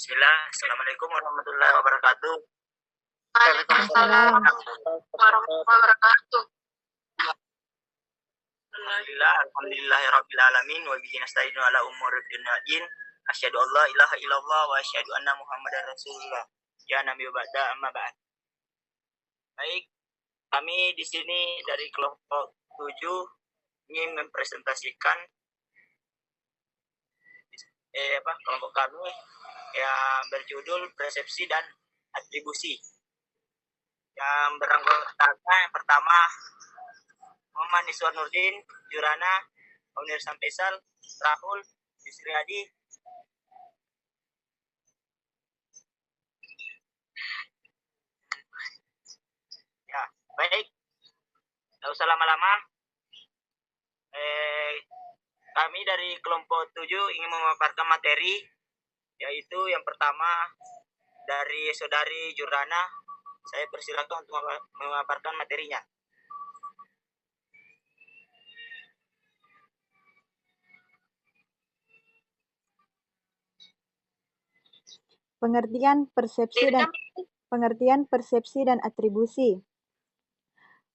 Bismillah. Assalamualaikum warahmatullahi wabarakatuh. Waalaikumsalam warahmatullahi wabarakatuh. Alhamdulillahirabbil alamin wa bihi nasta'inu ala umuri dunya wad din. Asyhadu an la ilaha illallah wa asyhadu anna Muhammadar Rasulullah. Ya nabi ba'da amma ba'd. Baik, kami di sini dari kelompok 7 ingin mempresentasikan kelompok kami yang berjudul persepsi dan atribusi. Yang beranggotakan yang pertama Muhammad Niswar Nurdin, Jurana, Universitas Faisal, Rahul, Yusri Hadi. Ya, baik. Tidak usah lama-lama. Kami dari kelompok 7 ingin memaparkan materi, yaitu yang pertama dari saudari Jurana. Saya persilakan untuk memaparkan materinya. Pengertian persepsi dan atribusi.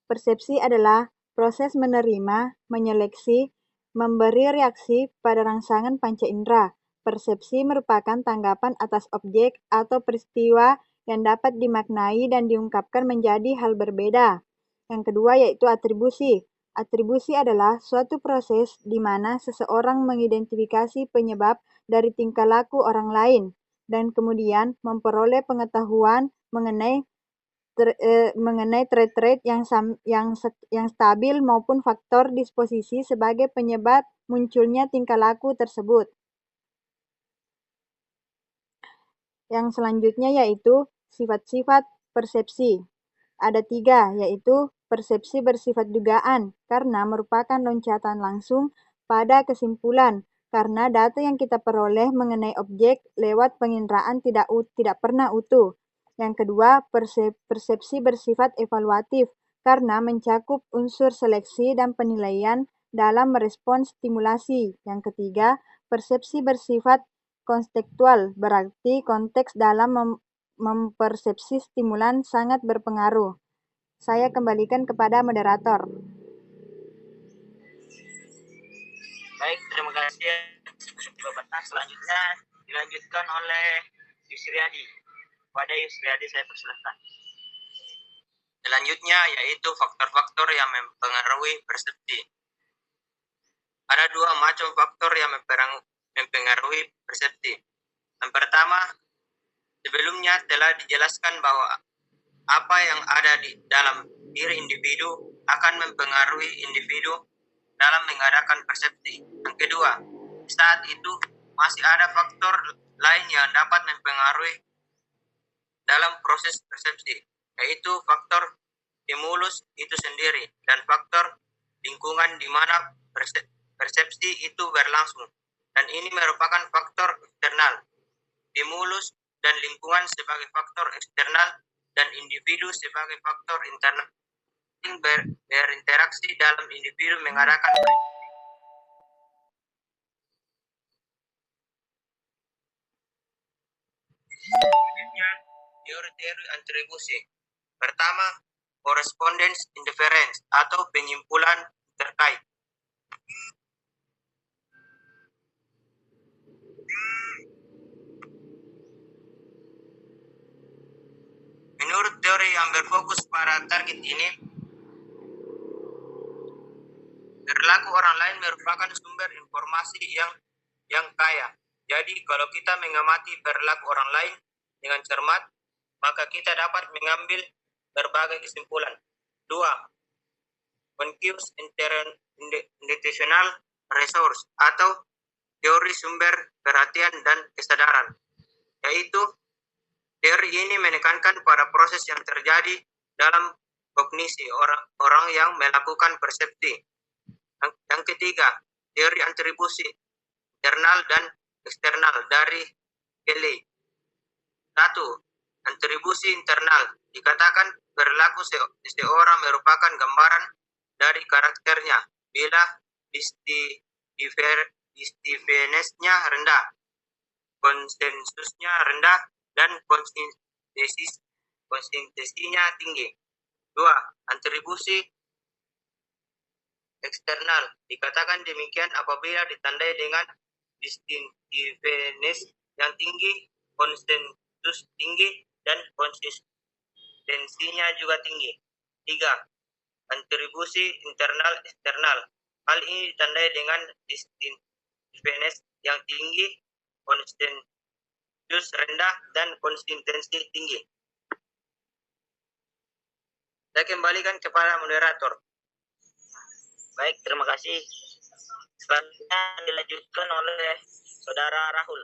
Persepsi adalah proses menerima, menyeleksi, memberi reaksi pada rangsangan panca indera. Persepsi merupakan tanggapan atas objek atau peristiwa yang dapat dimaknai dan diungkapkan menjadi hal berbeda. Yang kedua yaitu atribusi. Atribusi adalah suatu proses di mana seseorang mengidentifikasi penyebab dari tingkah laku orang lain dan kemudian memperoleh pengetahuan mengenai trait-trait yang stabil maupun faktor disposisi sebagai penyebab munculnya tingkah laku tersebut. Yang selanjutnya yaitu sifat-sifat persepsi. Ada 3, yaitu persepsi bersifat dugaan, karena merupakan loncatan langsung pada kesimpulan, karena data yang kita peroleh mengenai objek lewat penginderaan tidak pernah utuh. Yang kedua, persepsi bersifat evaluatif, karena mencakup unsur seleksi dan penilaian dalam merespons stimulasi. Yang ketiga, persepsi bersifat kontekstual, berarti konteks dalam mempersepsi stimulan sangat berpengaruh. Saya kembalikan kepada moderator. Baik, terima kasih. Selanjutnya dilanjutkan oleh Yusri Hadi. Pada Yusri Hadi saya persilahkan. Selanjutnya yaitu faktor-faktor yang mempengaruhi persepsi. Ada 2 macam faktor yang mempengaruhi persepsi. Yang pertama, sebelumnya telah dijelaskan bahwa apa yang ada di dalam diri individu akan mempengaruhi individu dalam mengadakan persepsi. Yang kedua, saat itu masih ada faktor lain yang dapat mempengaruhi dalam proses persepsi, yaitu faktor stimulus itu sendiri dan faktor lingkungan di mana persepsi itu berlangsung. Dan ini merupakan faktor eksternal. Stimulus dan lingkungan sebagai faktor eksternal dan individu sebagai faktor internal berinteraksi dalam individu mengadakan teori-teori atribusi. Pertama, correspondence inference atau penyimpulan terkait. Menurut teori yang berfokus pada target ini, perilaku orang lain merupakan sumber informasi yang kaya. Jadi kalau kita mengamati perilaku orang lain dengan cermat, maka kita dapat mengambil berbagai kesimpulan. 2. Conscious intentional resource atau teori sumber perhatian dan kesadaran, yaitu teori ini menekankan pada proses yang terjadi dalam kognisi orang yang melakukan persepsi. Yang ketiga, teori atribusi internal dan eksternal dari Kelly. 1. Atribusi internal dikatakan perilaku seseorang merupakan gambaran dari karakternya bila distinctiveness-nya rendah. konsensusnya rendah dan konsistensinya tinggi. 2. Atribusi eksternal. Dikatakan demikian apabila ditandai dengan distinctiveness yang tinggi, konsensus tinggi, dan konsistensinya juga tinggi. 3. Atribusi internal eksternal. Hal ini ditandai dengan distinctiveness yang tinggi, konsensus rendah, dan konsistensi tinggi. Saya kembalikan kepada moderator. Baik, terima kasih. Selanjutnya dilanjutkan oleh Saudara Rahul.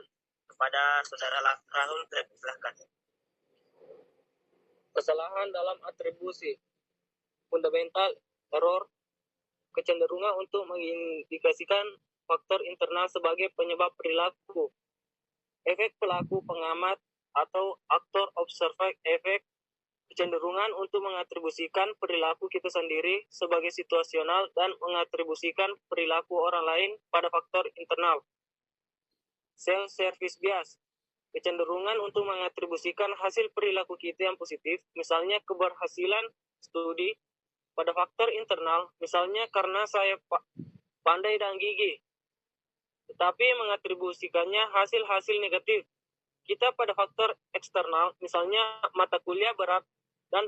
Kepada Saudara Rahul, silakan. Kesalahan dalam atribusi. Fundamental error. Kecenderungan untuk mengindikasikan faktor internal sebagai penyebab perilaku. Efek pelaku pengamat atau actor observer efek. Kecenderungan untuk mengatribusikan perilaku kita sendiri sebagai situasional dan mengatribusikan perilaku orang lain pada faktor internal. Self-service bias. Kecenderungan untuk mengatribusikan hasil perilaku kita yang positif, misalnya keberhasilan studi, pada faktor internal, misalnya karena saya pandai dan gigih, tetapi mengatribusikannya hasil-hasil negatif kita pada faktor eksternal, misalnya mata kuliah berat dan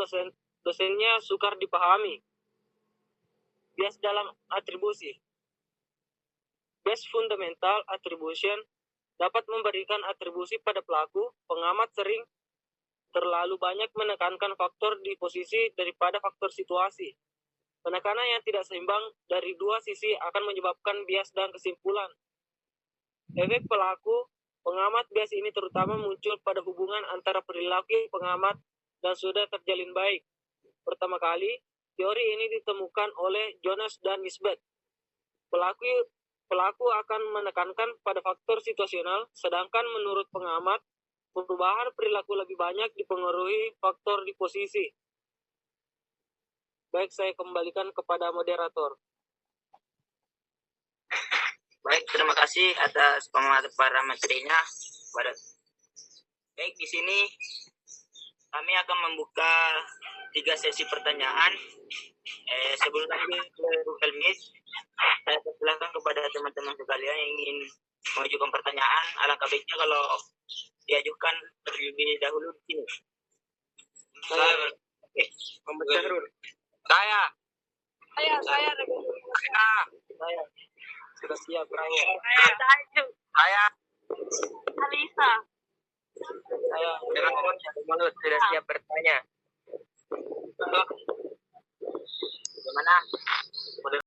dosennya sukar dipahami. Bias dalam atribusi. Bias fundamental attribution dapat memberikan atribusi pada pelaku. Pengamat sering terlalu banyak menekankan faktor di posisi daripada faktor situasi. Penekanan yang tidak seimbang dari dua sisi akan menyebabkan bias dan kesimpulan. Efek pelaku pengamat bias ini terutama muncul pada hubungan antara perilaku pengamat dan sudah terjalin baik. Pertama kali, teori ini ditemukan oleh Jonas dan Nisbet. Pelaku akan menekankan pada faktor situasional, sedangkan menurut pengamat, perubahan perilaku lebih banyak dipengaruhi faktor di posisi. Baik, saya kembalikan kepada moderator. Baik, terima kasih atas para materinya. Baik, di sini kami akan membuka 3 sesi pertanyaan. Sebelum lanjut ke Google Meet, saya persilakan kepada teman-teman sekalian yang ingin mengajukan pertanyaan. Alangkah baiknya kalau diajukan terlebih dahulu di sini. Saya Sudah siap berani. Saya Alisa. Saya Mulut sudah siap bertanya. Bagaimana?